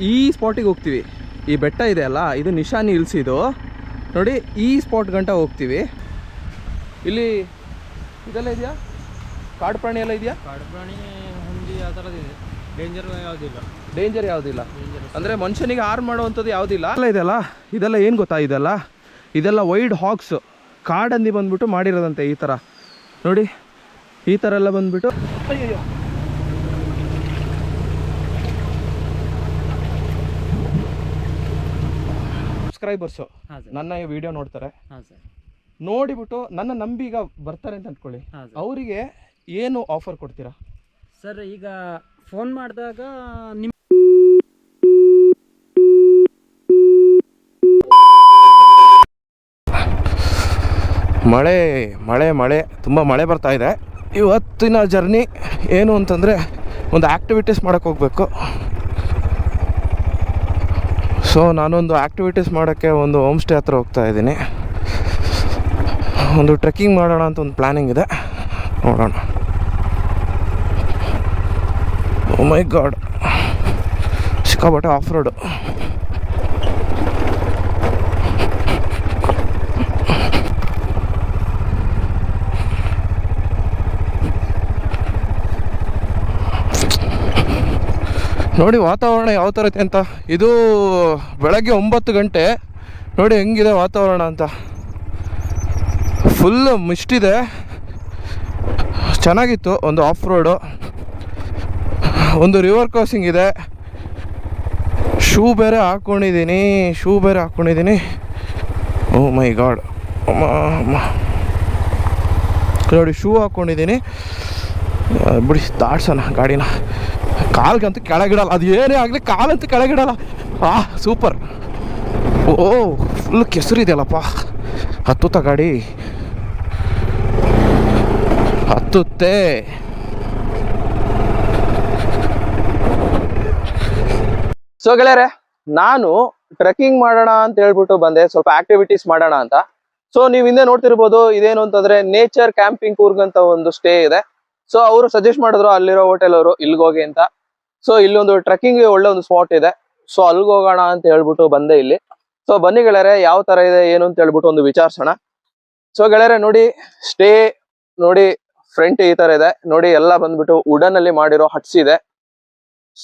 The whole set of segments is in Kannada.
ಈ ಸ್ಪಾಟಿಗೆ ಹೋಗ್ತೀವಿ. ಈ ಬೆಟ್ಟ ಇದೆ ಅಲ್ಲ, ಇದು ನಿಶಾನಿ ಹಿಲ್ಸ್. ಇದು ನೋಡಿ, ಈ ಸ್ಪಾಟ್ ಗಂಟ ಹೋಗ್ತೀವಿ. ಇಲ್ಲಿ ಇದೆಲ್ಲ ಇದೆಯಾ, ಕಾಡು ಪ್ರಾಣಿ ಎಲ್ಲ ಇದೆಯಾ? ಕಾಡು ಪ್ರಾಣಿ ಹಂದಿ ಆ ಥರದಿದೆ. ಡೇಂಜರ್ ಯಾವುದಿಲ್ಲ ಅಂದರೆ ಮನುಷ್ಯನಿಗೆ ಹಾರ್ಮ್ ಮಾಡುವಂಥದ್ದು ಯಾವುದಿಲ್ಲ. ಎಲ್ಲ ಇದೆಯಲ್ಲ, ಇದೆಲ್ಲ ಏನು ಗೊತ್ತಾ, ಇದೆಲ್ಲ ವೈಲ್ಡ್ ಹಾಕ್ಸ್, ಕಾಡಂದಿ ಬಂದ್ಬಿಟ್ಟು ಮಾಡಿರೋದಂತೆ. ಈ ಥರ ನೋಡಿ, ಈ ಥರ ಎಲ್ಲ ಬಂದ್ಬಿಟ್ಟು ಅಯ್ಯೋ ಸಬ್ಸ್ಕ್ರೈಬರ್ಸು ನನ್ನ ಈ ವಿಡಿಯೋ ನೋಡ್ತಾರೆ. ನೋಡಿಬಿಟ್ಟು ನನ್ನ ನಂಬಿ ಈಗ ಬರ್ತಾರೆ ಅಂತ ಅಂದ್ಕೊಳ್ಳಿ, ಅವರಿಗೆ ಏನು ಆಫರ್ ಕೊಡ್ತೀರಾ ಸರ್? ಈಗ ಫೋನ್ ಮಾಡಿದಾಗ ನಿಮ್ಮ ಮಳೆ ತುಂಬ ಮಳೆ ಬರ್ತಾ ಇದೆ. ಇವತ್ತಿನ ಜರ್ನಿ ಏನು ಅಂತಂದರೆ ಒಂದು ಆ್ಯಕ್ಟಿವಿಟೀಸ್ ಮಾಡೋಕ್ಕೆ ಹೋಗಬೇಕು. ಸೊ ನಾನೊಂದು ಆ್ಯಕ್ಟಿವಿಟೀಸ್ ಮಾಡೋಕ್ಕೆ ಒಂದು ಹೋಮ್ ಸ್ಟೇ ಹತ್ರ ಹೋಗ್ತಾ ಇದ್ದೀನಿ. ಒಂದು ಟ್ರೆಕ್ಕಿಂಗ್ ಮಾಡೋಣ ಅಂತ ಒಂದು ಪ್ಲ್ಯಾನಿಂಗ್ ಇದೆ, ನೋಡೋಣ. ಓ ಮೈ ಗಾಡ್, ಸಿಕ್ಕಾಪಟ್ಟೆ ಆಫ್ ರೋಡು. ನೋಡಿ ವಾತಾವರಣ ಯಾವ ಥರ ಐತೆ ಅಂತ. ಇದು ಬೆಳಗ್ಗೆ 9 ಗಂಟೆ, ನೋಡಿ ಹೆಂಗಿದೆ ವಾತಾವರಣ ಅಂತ. ಫುಲ್ಲು ಮಿಸ್ಟಿದೆ, ಚೆನ್ನಾಗಿತ್ತು. ಒಂದು ಆಫ್ ರೋಡು, ಒಂದು ರಿವರ್ ಕ್ರಾಸಿಂಗ್ ಇದೆ. ಶೂ ಬೇರೆ ಹಾಕ್ಕೊಂಡಿದ್ದೀನಿ. ಓ ಮೈ ಗಾಡ್, ನೋಡಿ ಶೂ ಹಾಕ್ಕೊಂಡಿದ್ದೀನಿ. ಬಿಡಿ, ದಾಟ್ಸೋಣ ಗಾಡಿನ. ಕಾಲ್ಗಂತೂ ಕೆಳಗಿಡಲ್ಲ, ಅದು ಏನೇ ಆಗಲಿ ಕಾಲಂತೂ ಕೆಳಗಿಡಲ್ಲ. ಸೂಪರ್. ಓ ಫುಲ್ ಕೆಸರಿದೆಯಲ್ಲಪ್ಪ. ಹತ್ತುತ್ತಾ ಗಾಡಿ, ಹತ್ತುತ್ತೆ. ಸೊ ಗೆಳೆಯರೆ, ನಾನು ಟ್ರೆಕ್ಕಿಂಗ್ ಮಾಡೋಣ ಅಂತ ಹೇಳ್ಬಿಟ್ಟು ಬಂದೆ, ಸ್ವಲ್ಪ ಆಕ್ಟಿವಿಟೀಸ್ ಮಾಡೋಣ ಅಂತ. ಸೊ ನೀವು ಹಿಂದೆ ನೋಡ್ತಿರ್ಬೋದು, ಇದೇನು ಅಂತಂದ್ರೆ ನೇಚರ್ ಕ್ಯಾಂಪಿಂಗ್ ಕೂರ್ಗ್ ಅಂತ ಒಂದು ಸ್ಟೇ ಇದೆ. ಸೊ ಅವರು ಸಜೆಸ್ಟ್ ಮಾಡಿದ್ರು ಅಲ್ಲಿರೋ ಹೋಟೆಲ್ ಅವರು ಇಲ್ಲಿಗೆ ಹೋಗಿ ಅಂತ. ಸೊ ಇಲ್ಲೊಂದು ಟ್ರೆಕ್ಕಿಂಗ್ ಒಳ್ಳೆ ಒಂದು ಸ್ಪಾಟ್ ಇದೆ. ಸೊ ಅಲ್ಲಿಗೆ ಹೋಗೋಣ ಅಂತ ಹೇಳ್ಬಿಟ್ಟು ಬಂದೆ ಇಲ್ಲಿ. ಸೊ ಬನ್ನಿ ಗೆಳೆಯರೆ, ಯಾವ ತರ ಇದೆ ಏನು ಅಂತ ಹೇಳ್ಬಿಟ್ಟು ಒಂದು ವಿಚಾರಿಸೋಣ. ಸೊ ಗೆಳೆಯರೆ ನೋಡಿ, ಸ್ಟೇ ನೋಡಿ, ಫ್ರಂಟ್ ಈ ತರ ಇದೆ ನೋಡಿ. ಎಲ್ಲ ಬಂದ್ಬಿಟ್ಟು ವುಡನ್ ಅಲ್ಲಿ ಮಾಡಿರೋ ಹಟ್ಸ್ ಇದೆ.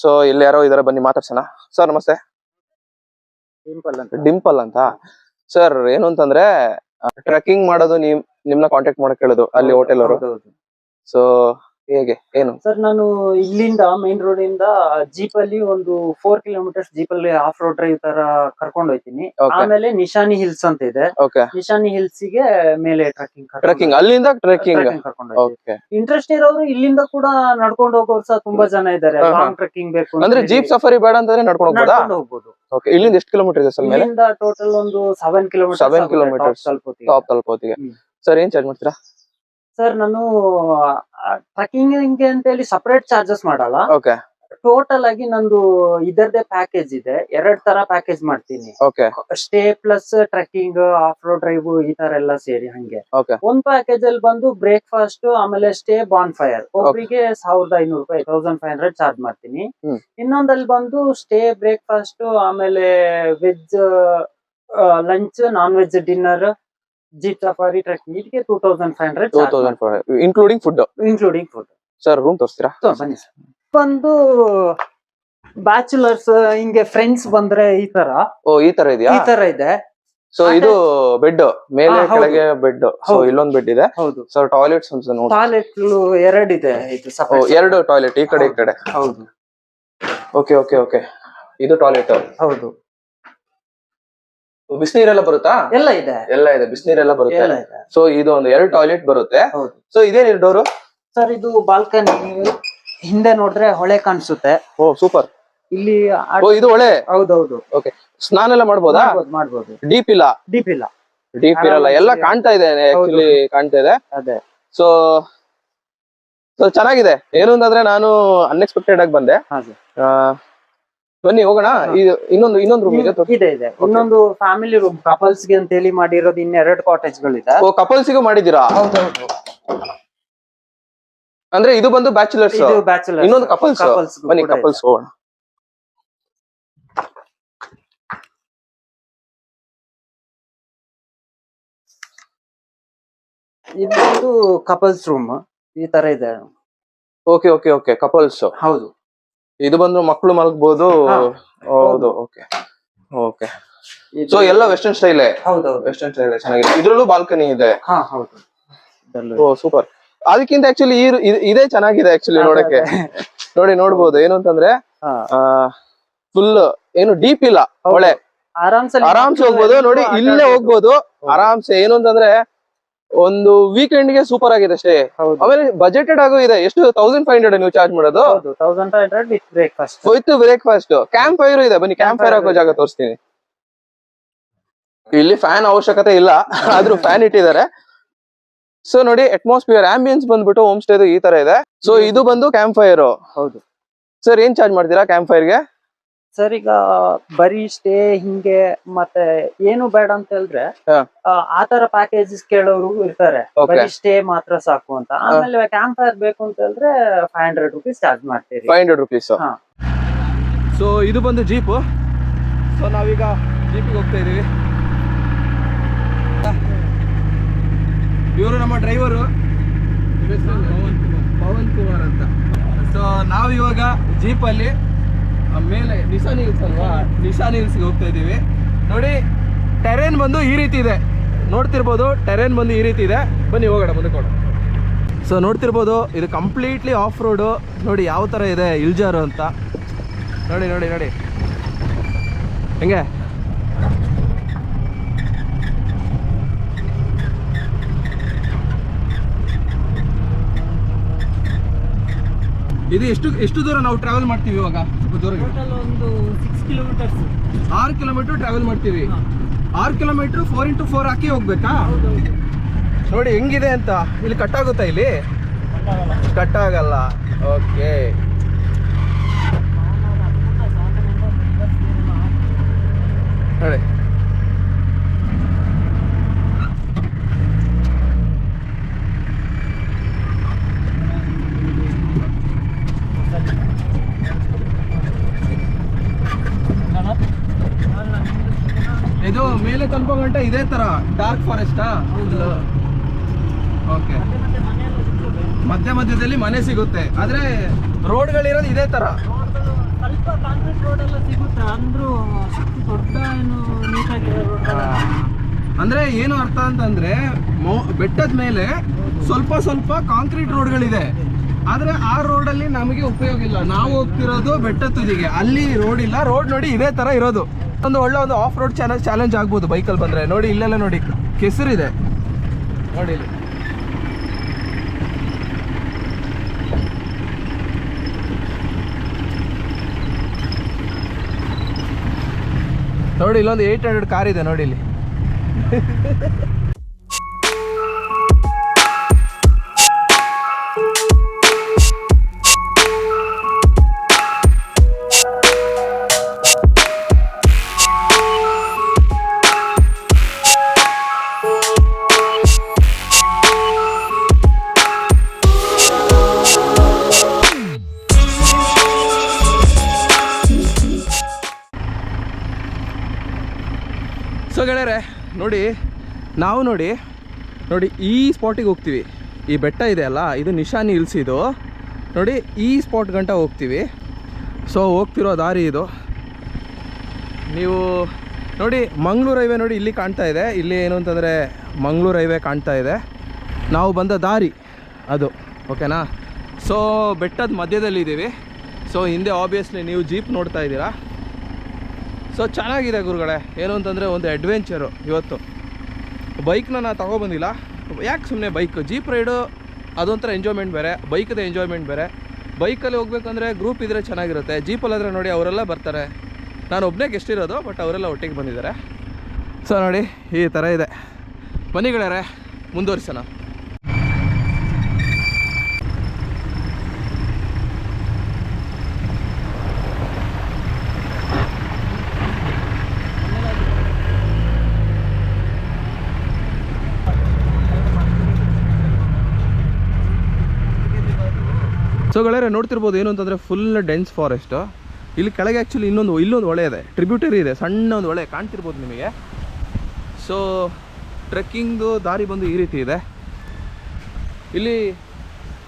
ಸೊ ಇಲ್ಲಿ ಯಾರೋ ಇದಾರೆ, ಬನ್ನಿ ಮಾತಾಡ್ಸೋಣ. ಸರ್ ನಮಸ್ತೆ. ಡಿಂಪಲ್ ಅಂತ ಸರ್. ಏನು ಅಂತಂದ್ರೆ ಟ್ರೆಕ್ಕಿಂಗ್ ಮಾಡೋದು ನಿಮ್ನ ಕಾಂಟ್ಯಾಕ್ಟ್ ಮಾಡಕ್ ಹೇಳಿದ್ರು ಅಲ್ಲಿ ಹೋಟೆಲ್ ಅವರು. ಸೊ ಹೇಗೆ ಏನು ಸರ್? ನಾನು ಇಲ್ಲಿಂದ ಮೇನ್ ರೋಡ್ ಇಂದ ಜೀಪ್ ಅಲ್ಲಿ ಒಂದು 4 ಕಿಲೋಮೀಟರ್ಸ್ ಜೀಪ್ ಅಲ್ಲಿ ಆಫ್ ರೋಡ್ ಡ್ರೈವ್ ತರ ಕರ್ಕೊಂಡು ಹೋಗ್ತೀನಿ. ಆಮೇಲೆ ನಿಶಾನಿ ಹಿಲ್ಸ್ ಅಂತ ಇದೆ, ನಿಶಾನಿ ಹಿಲ್ಸ್ ಗೆ ಮೇಲೆ ಟ್ರೆಕ್ಕಿಂಗ್ ಅಲ್ಲಿಂದ ಟ್ರೆಕ್ಕಿಂಗ್ ಕರ್ಕೊಂಡು ಹೋಗ್ತೀನಿ. ಇಂಟ್ರೆಸ್ಟ್ ಇರೋರು ಇಲ್ಲಿಂದ ಕೂಡ ನಡ್ಕೊಂಡು ಹೋಗೋರು ಸಹ ತುಂಬಾ ಜನ ಇದ್ದಾರೆ. ಲಾಂಗ್ ಟ್ರೆಕ್ಕಿಂಗ್ ಬೇಕು ಅಂದ್ರೆ ಜೀಪ್ ಸಫಾರಿ ಬೇಡ ಅಂತಂದ್ರೆ ನಡ್ಕೊಂಡು ಹೋಗ್ಬೋದು. ಇಲ್ಲಿಂದ ಎಷ್ಟು ಕಿಲೋಮೀಟರ್ ಇದೆ ಸರ್? ಇಲ್ಲಿಂದ ಟೋಟಲ್ ಒಂದು 7 ಕಿಲೋಮೀಟರ್ ಟಾಪ್ ತಲುಪೋತಿಗೆ. ಸರ್ ಏನ್ ಚಾರ್ಜ್ ಮಾಡ್ತೀರಾ? ಸರ್ ನಾನು ಟ್ರೆಕ್ಕಿಂಗ್ ಅಂತ ಹೇಳಿ ಸಪರೇಟ್ ಚಾರ್ಜಸ್ ಮಾಡಲ್ಲ. ಓಕೆ. ಟೋಟಲ್ ಆಗಿ ನಂದು ಇದರದೇ ಪ್ಯಾಕೇಜ್ ಇದೆ. 2 ತರ ಪ್ಯಾಕೇಜ್ ಮಾಡ್ತೀನಿ. Stay plus trekking, of road drive ಈ ತರ ಎಲ್ಲ ಸೇರಿ ಹಂಗೆ. ಒಂದ್ ಪ್ಯಾಕೇಜ್ ಅಲ್ಲಿ ಬಂದು ಬ್ರೇಕ್ಫಾಸ್ಟ್ ಆಮೇಲೆ ಸ್ಟೇ ಬಾನ್ ಫೈರ್ ಒಬ್ಬರಿಗೆ 1500 ರೂಪಾಯಿ 1500 ಚಾರ್ಜ್ ಮಾಡ್ತೀನಿ. ಇನ್ನೊಂದಲ್ಲಿ ಬಂದು ಸ್ಟೇ ಬ್ರೇಕ್ಫಾಸ್ಟ್ ಆಮೇಲೆ veg lunch, non veg dinner, jeep safari trekking ಇದಕ್ಕೆ 2500 ಇನ್ಕ್ಲೂಡಿಂಗ್ ಫುಡ್. ಸರ್ ರೂಮ್ ತೋರಿಸ್ತೀರಾ? ಬನ್ನಿ ಸರ್. ಒಂದು ಬ್ಯಾಚುಲರ್ಸ್ ಹಿಂಗೆ ಫ್ರೆಂಡ್ಸ್ ಬಂದ್ರೆ ಈ ತರ. ಈ ತರ ಇದೆಯಾ? ಈ ತರ ಇದೆ. ಸೊ ಇದು ಬೆಡ್ ಮೇಲೆ ಕೆಳಗೆ ಬೆಡ್. ಸೊ ಇಲ್ಲೊಂದು ಬೆಡ್ ಇದೆ. ಹೌದು ಸರ್. ಟಾಯ್ಲೆಟ್ಸ್ ಒಂದು ಟಾಯ್ಲೆಟ್ 2 ಇದೆ. ಇದು ಎರಡು ಟಾಯ್ಲೆಟ್ ಈ ಕಡೆ ಈ ಕಡೆ. ಹೌದು. ಓಕೆ. ಇದು ಟಾಯ್ಲೆಟ್. ಹೌದು. ಬಿಸಿನೀರೆಲ್ಲ ಬರುತ್ತಾ? ಎಲ್ಲ ಇದೆ. ಬಿಸಿನೀರೆಲ್ಲ ಬರುತ್ತೆ. ಸೊ ಇದು ಒಂದು 2 ಟಾಯ್ಲೆಟ್ ಬರುತ್ತೆ. ಸೊ ಇದೇನು ಡೋರು? ಸರ್ ಇದು ಬಾಲ್ಕನಿ. ಹಿಂದೆ ನೋಡಿದ್ರೆ ಹೊಳೆ ಕಾಣಿಸುತ್ತೆ. ಓ ಸೂಪರ್. ಇಲ್ಲಿ ಇದು ಹೊಳೆ? ಹೌದೌದು. ಓಕೆ. ಸ್ನಾನ ಎಲ್ಲ ಮಾಡ್ಬೋದಾ? ಮಾಡ್ಬೋದು. ಡೀಪ್ ಇರಲ್ಲ, ಎಲ್ಲ ಕಾಣ್ತಾ ಇದೆ. ಆಕ್ಚುಲಿ ಕಾಣ್ತಾ ಇದೆ. ಅದೇ. ಸೊ ಚೆನ್ನಾಗಿದೆ. ಏನು ಅಂತಂದ್ರೆ ನಾನು ಅನ್ಎಕ್ಸ್ಪೆಕ್ಟೆಡ್ ಆಗಿ ಬಂದೆ. ಬನ್ನಿ ಹೋಗೋಣ. ಇನ್ನೊಂದು ರೂಮ್ ಇದೆ. ಇನ್ನೊಂದು ಫ್ಯಾಮಿಲಿ ರೂಮ್ ಕಪಲ್ಸ್ ಗೆ ಅಂತ ಹೇಳಿ ಮಾಡಿರೋದು. 2 ಕಾಟೇಜ್ ಗಳಿದೆ. ಕಪಲ್ಸ್ಗೂ ಮಾಡಿದೀರಾ? ಹೌದೌದು. ಅಂದ್ರೆ ಇದು ಬಂದು ಬ್ಯಾಚುಲರ್ಸ್, ಇನ್ನೊಂದು ಕಪಲ್ಸ್. ಬನ್ನಿ ಕಪಲ್ಸ್ ಹೋಗೋಣ. ಇದೊಂದು ಕಪಲ್ಸ್ ರೂಮ್ ಈ ತರ ಇದೆ. Okay okay okay, couples. ಹೌದು. ಇದು ಬಂದು ಮಕ್ಕಳು ಮಲಗಬಹುದು. ಹೌದು. Okay okay. ಸೊ ಎಲ್ಲ ವೆಸ್ಟರ್ನ್ ಸ್ಟೈಲ್. ಹೌದೌದು, ವೆಸ್ಟರ್ನ್ ಸ್ಟೈಲ್ ಚೆನ್ನಾಗಿದೆ. ಇದ್ರಲ್ಲೂ ಬಾಲ್ಕನಿ ಇದೆ. ಹಾ ಹೌದು. ಓ ಸೂಪರ್. ಅದಕ್ಕಿಂತ ಆಕ್ಚುಲಿ ಇದೇ ಚೆನ್ನಾಗಿದೆ ಆಕ್ಚುಲಿ ನೋಡಕ್ಕೆ. ನೋಡ್ಬೋದು. ಏನು ಅಂತಂದ್ರೆ ಫುಲ್ ಏನು ಡೀಪ್ ಇಲ್ಲ, ಒಳ್ಳೆ ಆರಾಮ್ಸೆ ಹೋಗ್ಬೋದು. ನೋಡಿ ಇಲ್ಲೇ ಹೋಗ್ಬೋದು ಆರಾಮ್ಸೆ. ಏನು ಅಂತಂದ್ರೆ ಒಂದು ವೀಕೆಂಡ್ ಗೆ ಸೂಪರ್ ಆಗಿದೆ ಅಷ್ಟೇ. ಆಮೇಲೆ ಬಜೆಟೆಡ್ ಆಗು ಇದೆ. ಎಷ್ಟು 1500 ನೀವು ಚಾರ್ಜ್ ಮಾಡೋದು? 1500 with breakfast. With breakfast. Camp fire ಇದೆ, ಬನ್ನಿ ಕ್ಯಾಂಪ್ ಫೈರ್ ಹಾಕೋ ಜಾಗ ತೋರಿಸ್ತೀನಿ. ಇಲ್ಲಿ ಫ್ಯಾನ್ ಅವಶ್ಯಕತೆ ಇಲ್ಲ, ಆದ್ರೂ ಫ್ಯಾನ್ ಇಟ್ಟಿದ್ದಾರೆ. ಸೊ ನೋಡಿ ಅಟ್ಮಾಸ್ಫಿಯರ್ ಆಂಬಿಯನ್ಸ್ ಬಂದ್ಬಿಟ್ಟು ಹೋಮ್ ಸ್ಟೇ ಈ ತರ ಇದೆ. ಸೊ ಇದು ಬಂದು ಕ್ಯಾಂಪ್ ಫೈರ್. ಹೌದು ಸರ್, ಏನ್ ಚಾರ್ಜ್ ಮಾಡ್ತೀರಾ ಕ್ಯಾಂಪ್ ಫೈರ್ಗೆ? ಸರ್ ಈಗ ಬರೀ ಸ್ಟೇ ಹಿಂಗೆ ಮತ್ತೆ ಏನು ಬೇಡ ಅಂತ ಹೇಳಿದ್ರೆ ಆತರ ಪ್ಯಾಕೇಜಸ್ ಕೇಳೋರು ಇರ್ತಾರೆ. ಬರೀ ಸ್ಟೇ ಮಾತ್ರ ಸಾಕು ಅಂತ. ಆಮೇಲೆ ಕ್ಯಾಂಪ್ ಫೈರ್ ಬೇಕು ಅಂತ ಹೇಳಿದ್ರೆ 500 rupees ಚಾರ್ಜ್ ಮಾಡ್ತೀರಿ. 500 rupees. ಸೊ ಇದು ಬಂದು ಜೀಪ್. ಸೊ ನಾವೀಗ ಜೀಪಿಗೆ ಹೋಗ್ತಾ ಇದೀವಿ. ಇವರು ನಮ್ಮ ಡ್ರೈವರು ಪವನ್ ಕುಮಾರ್ ಅಂತ. ಸೊ ನಾವಿವಾಗ ಜೀಪಲ್ಲಿ ಮೇಲೆ ನಿಶಾನಿ ಹಿಲ್ಸ್ ಅಲ್ವಾ, ನಿಶಾನಿ ಹಿಲ್ಸ್ಗೆ ಹೋಗ್ತಾ ಇದೀವಿ. ನೋಡಿ ಟೆರೇನ್ ಬಂದು ಈ ರೀತಿ ಇದೆ, ನೋಡ್ತಿರ್ಬೋದು. ಟೆರೇನ್ ಬಂದು ಈ ರೀತಿ ಇದೆ. ಬನ್ನಿ ಹೋಗೋಣ ಮುಂದೆ ಕೊಡು. ಸೊ ನೋಡ್ತಿರ್ಬೋದು ಇದು ಕಂಪ್ಲೀಟ್ಲಿ ಆಫ್ ರೋಡು. ನೋಡಿ ಯಾವ ಥರ ಇದೆ ಇಳ್ಜಾರು ಅಂತ. ನೋಡಿ ನೋಡಿ ನೋಡಿ ಹೆಂಗೆ. ಇದು ಎಷ್ಟು ದೂರ ನಾವು ಟ್ರಾವೆಲ್ ಮಾಡ್ತೀವಿ ಇವಾಗ? ದೂರ ಒಂದು 6 ಕಿಲೋಮೀಟರ್ಸ್. 6 ಕಿಲೋಮೀಟರ್ ಟ್ರಾವೆಲ್ ಮಾಡ್ತೀವಿ. 6 ಕಿಲೋಮೀಟರ್ 4x4 ಹಾಕಿ ಹೋಗ್ಬೇಕಾ? ನೋಡಿ ಹೆಂಗಿದೆ ಅಂತ. ಇಲ್ಲಿ ಕಟ್ ಆಗುತ್ತಾ? ಇಲ್ಲಿ ಕಟ್ ಆಗಲ್ಲ. ಓಕೆ. ನೋಡಿ ಇದು ಮೇಲೆ ತಲುಪೋ ಗಂಟೆ ಇದೇ ತರ ಡಾರ್ಕ್ ಫಾರೆಸ್ಟಾ? ಓಕೆ. ಮಧ್ಯ ಮಧ್ಯದಲ್ಲಿ ಮನೆ ಸಿಗುತ್ತೆ, ಆದ್ರೆ ರೋಡ್ಗಳಿರೋದು ಇದೇ ತರ. ಸ್ವಲ್ಪ ಕಾಂಕ್ರೀಟ್ ರೋಡ್ ಎಲ್ಲ ಸಿಗುತ್ತೆ ಅಂದ್ರೂ ದೊಡ್ಡ ಏನು ನೀಟಾಗಿ. ಅಂದ್ರೆ ಏನು ಅರ್ಥ ಅಂತಂದ್ರೆ ಬೆಟ್ಟದ ಮೇಲೆ ಸ್ವಲ್ಪ ಸ್ವಲ್ಪ ಕಾಂಕ್ರೀಟ್ ರೋಡ್ಗಳಿದೆ, ಆದ್ರೆ ಆ ರೋಡಲ್ಲಿ ನಮಗೆ ಉಪಯೋಗ ಇಲ್ಲ. ನಾವು ಹೋಗ್ತಿರೋದು ಬೆಟ್ಟದ ತುದಿಗೆ, ಅಲ್ಲಿ ರೋಡ್ ಇಲ್ಲ. ರೋಡ್ ನೋಡಿ ಇದೇ ತರ ಇರೋದು. ಒಂದು ಒಳ್ಳೆ ಆಫ್ ರೋಡ್ ಚಾಲೆಂಜ್ ಆಗ್ಬೋದು ಬೈಕಲ್ಲಿ ಬಂದ್ರೆ. ನೋಡಿ ಇಲ್ಲೆಲ್ಲ ನೋಡಿ ಕೆಸರಿದೆ, ನೋಡಿ ಇಲ್ಲಿ. ನೋಡಿ ಇಲ್ಲೊಂದು 800 ಕಾರ್ ಇದೆ ನೋಡಿ ಇಲ್ಲಿ. ಸೊ ಗೆಳೆಯರೆ ನೋಡಿ, ನಾವು ನೋಡಿ ಈ ಸ್ಪಾಟಿಗೆ ಹೋಗ್ತೀವಿ. ಈ ಬೆಟ್ಟ ಇದೆ ಅಲ್ಲ, ಇದು ನಿಶಾನಿ ಹಿಲ್ಸ್. ಇದು ನೋಡಿ ಈ ಸ್ಪಾಟ್ ಗಂಟ ಹೋಗ್ತೀವಿ. ಸೊ ಹೋಗ್ತಿರೋ ದಾರಿ ಇದು. ನೀವು ನೋಡಿ ಮಂಗಳೂರು ಹೈವೇ ನೋಡಿ ಇಲ್ಲಿ ಕಾಣ್ತಾ ಇದೆ. ಇಲ್ಲಿ ಏನು ಅಂತಂದರೆ ಮಂಗಳೂರು ಹೈವೇ ಕಾಣ್ತಾ ಇದೆ. ನಾವು ಬಂದ ದಾರಿ ಅದು, ಓಕೆನಾ? ಸೊ ಬೆಟ್ಟದ ಮಧ್ಯದಲ್ಲಿ ಇದ್ದೀವಿ. ಸೊ ಹಿಂದೆ ಆಬ್ವಿಯಸ್ಲಿ ನೀವು ಜೀಪ್ ನೋಡ್ತಾ ಇದ್ದೀರಾ. ಸೊ ಚೆನ್ನಾಗಿದೆ ಗುರುಗಳೇ. ಏನು ಅಂತಂದರೆ ಒಂದು ಅಡ್ವೆಂಚರು. ಇವತ್ತು ಬೈಕ್ನ ನಾನು ತೊಗೊಬಂದಿಲ್ಲ. ಯಾಕೆ ಸುಮ್ಮನೆ ಜೀಪ್ ರೈಡು ಅದೊಂಥರ ಎಂಜಾಯ್ಮೆಂಟ್ ಬೇರೆ, ಬೈಕದ ಎಂಜಾಯ್ಮೆಂಟ್ ಬೇರೆ. ಬೈಕಲ್ಲಿ ಹೋಗ್ಬೇಕಂದ್ರೆ ಗ್ರೂಪ್ ಇದ್ದರೆ ಚೆನ್ನಾಗಿರುತ್ತೆ. ಜೀಪಲ್ಲಾದರೆ ನೋಡಿ ಅವರೆಲ್ಲ ಬರ್ತಾರೆ. ನಾನು ಒಬ್ಬನೇ ಗೆಸ್ಟ್ ಇರೋದು, ಬಟ್ ಅವರೆಲ್ಲ ಒಟ್ಟಿಗೆ ಬಂದಿದ್ದಾರೆ. ಸೊ ನೋಡಿ ಈ ಥರ ಇದೆ. ಬನ್ನಿ ಗೆಳೆಯರೆ ಮುಂದುವರಿಸೋಣ. ಸೊ ಗೆಳೆಯರೆ ನೋಡ್ತಿರ್ಬೋದು ಏನು ಅಂತಂದರೆ ಫುಲ್ ಡೆನ್ಸ್ ಫಾರೆಸ್ಟ್. ಇಲ್ಲಿ ಕೆಳಗೆ ಆ್ಯಕ್ಚುಲಿ ಇಲ್ಲೊಂದು ಹೊಳೆ ಇದೆ, ಟ್ರಿಬ್ಯೂಟರಿ ಇದೆ, ಸಣ್ಣ ಒಂದು ಹೊಳೆ ಕಾಣ್ತಿರ್ಬೋದು ನಿಮಗೆ. ಸೊ ಟ್ರೆಕ್ಕಿಂಗ್ದು ದಾರಿ ಬಂದು ಈ ರೀತಿ ಇದೆ. ಇಲ್ಲಿ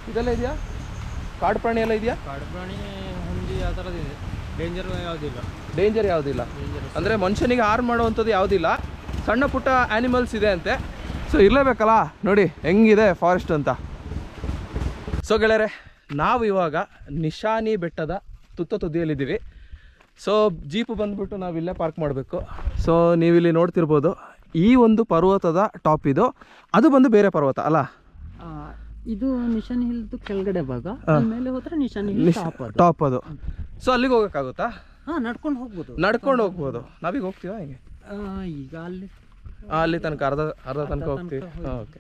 ಇದೆಲ್ಲ ಇದೆಯಾ, ಕಾಡು ಪ್ರಾಣಿ ಎಲ್ಲ ಇದೆಯಾ? ಕಾಡು ಪ್ರಾಣಿ ಹುಂದಿ ಆ ಥರದಿದೆ. ಡೇಂಜರ್ ಯಾವುದಿಲ್ಲ. ಡೇಂಜರ್ ಯಾವುದಿಲ್ಲ ಅಂದರೆ ಮನುಷ್ಯನಿಗೆ ಹಾರ್ಮ್ ಮಾಡುವಂಥದ್ದು ಯಾವುದಿಲ್ಲ. ಸಣ್ಣ ಪುಟ್ಟ ಆ್ಯನಿಮಲ್ಸ್ ಇದೆ ಅಂತೆ. ಸೊ ಇರಲೇಬೇಕಲ್ಲ, ನೋಡಿ ಹೆಂಗಿದೆ ಫಾರೆಸ್ಟ್ ಅಂತ. ಸೊ ಗೆಳೆಯರೆ, ನಾವು ಇವಾಗ ನಿಶಾನಿ ಬೆಟ್ಟದ ತುದಿಯಲ್ಲಿದ್ದೀವಿ. ಸೊ ಜೀಪು ಬಂದುಬಿಟ್ಟು ನಾವು ಇಲ್ಲೇ ಪಾರ್ಕ್ ಮಾಡಬೇಕು. ಸೊ ನೀವಿಲ್ಲಿ ನೋಡ್ತಿರ್ಬೋದು, ಈ ಒಂದು ಪರ್ವತದ ಟಾಪ್ ಇದು, ಅದು ಬಂದು ಬೇರೆ ಪರ್ವತ ಅಲ್ಲ? ಇದು ನಿಶಾನಿ ಹಿಲ್ದು ಕೆಳಗಡೆ ಭಾಗ, ಮೇಲೆ ಹೋದ್ರೆ ನಿಶಾನಿ ಹಿಲ್ ಟಾಪ್ ಅದು. ಸೊ ಅಲ್ಲಿಗೆ ಹೋಗೋಕ್ಕಾಗುತ್ತಾ? ನಡ್ಕೊಂಡು ಹೋಗ್ಬೋದು. ನಡ್ಕೊಂಡು ಹೋಗ್ಬೋದು. ನಾವೀಗ ಹೋಗ್ತೀವಾ ಹೇಗೆ? ಈಗ ಅಲ್ಲಿ ತನಕ ಅರ್ಧ ತನಕ ಹೋಗ್ತೀವಿ. ಓಕೆ.